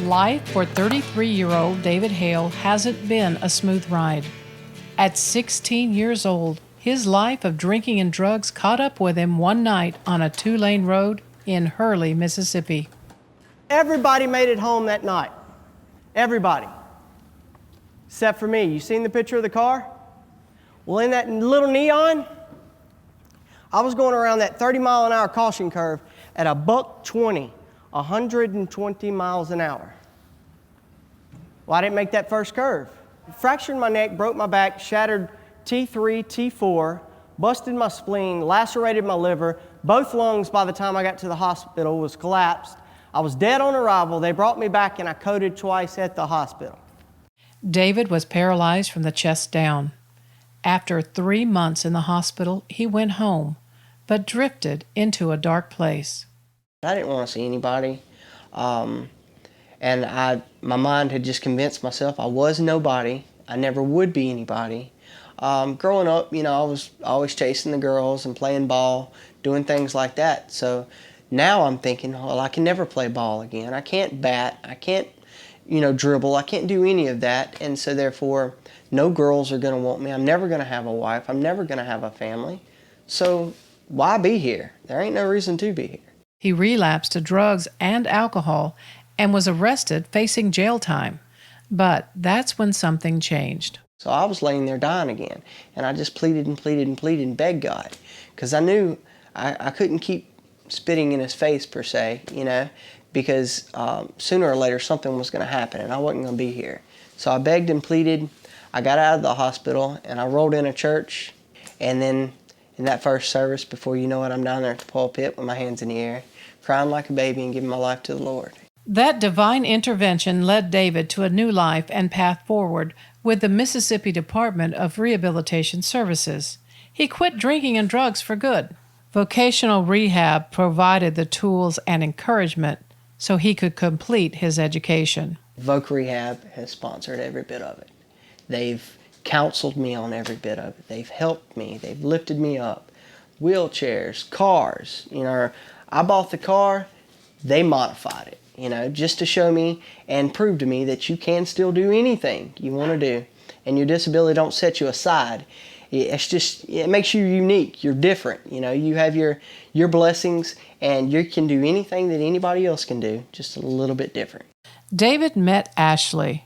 Life for 33-year-old David Hale hasn't been a smooth ride. At 16 years old, his life of drinking and drugs caught up with him one night on a 2-lane road in Hurley, Mississippi. Everybody made it home that night. Everybody. Except for me. You seen the picture of the car? Well, in that little neon, I was going around that 30-mile-an-hour caution curve at a $120, 120 miles an hour. Well, I didn't make that first curve. Fractured my neck, broke my back, shattered T3, T4, busted my spleen, lacerated my liver. Both lungs, by the time I got to the hospital, was collapsed. I was dead on arrival. They brought me back, and I coded twice at the hospital. David was paralyzed from the chest down. After 3 months in the hospital, he went home, but drifted into a dark place. I didn't want to see anybody, and my mind had just convinced myself I was nobody. I never would be anybody. Growing up, I was always chasing the girls and playing ball, doing things like that. So now I'm thinking, well, I can never play ball again. I can't bat. I can't, dribble. I can't do any of that. And so therefore, no girls are going to want me. I'm never going to have a wife. I'm never going to have a family. So why be here? There ain't no reason to be here. He relapsed to drugs and alcohol and was arrested, facing jail time. But that's when something changed. So I was laying there dying again, and I just pleaded and pleaded and pleaded and begged God, because I knew I couldn't keep spitting in his face per se, because sooner or later something was going to happen and I wasn't going to be here. So I begged and pleaded. I got out of the hospital and I rolled in a church, and then in that first service, before you know it, I'm down there at the pulpit with my hands in the air, crying like a baby and giving my life to the Lord. That divine intervention led David to a new life and path forward with the Mississippi Department of Rehabilitation Services. He quit drinking and drugs for good. Vocational rehab provided the tools and encouragement so he could complete his education. Voc Rehab has sponsored every bit of it. They've counseled me on every bit of it. They've helped me. They've lifted me up. Wheelchairs, cars. I bought the car. They modified it, just to show me and prove to me that you can still do anything you want to do. And your disability don't set you aside. It makes you unique. You're different. You have your blessings, and you can do anything that anybody else can do, just a little bit different. David met Ashley.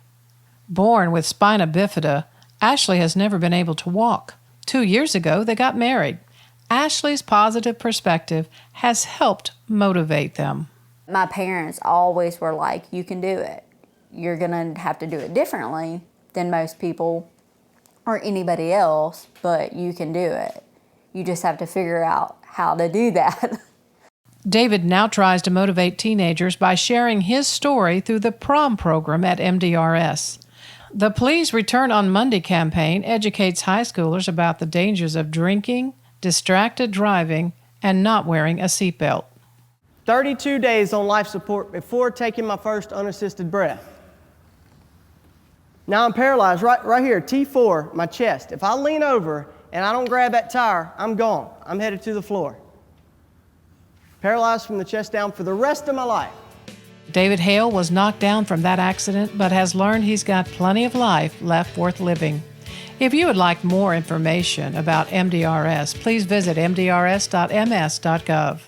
Born with spina bifida, Ashley has never been able to walk. 2 years ago, they got married. Ashley's positive perspective has helped motivate them. My parents always were like, you can do it. You're going to have to do it differently than most people or anybody else, but you can do it. You just have to figure out how to do that. David now tries to motivate teenagers by sharing his story through the prom program at MDRS. The Please Return on Monday campaign educates high schoolers about the dangers of drinking, distracted driving, and not wearing a seatbelt. 32 days on life support before taking my first unassisted breath. Now I'm paralyzed right here, T4, my chest. If I lean over and I don't grab that tire, I'm gone. I'm headed to the floor. Paralyzed from the chest down for the rest of my life. David Hale was knocked down from that accident, but has learned he's got plenty of life left worth living. If you would like more information about MDRS, please visit mdrs.ms.gov.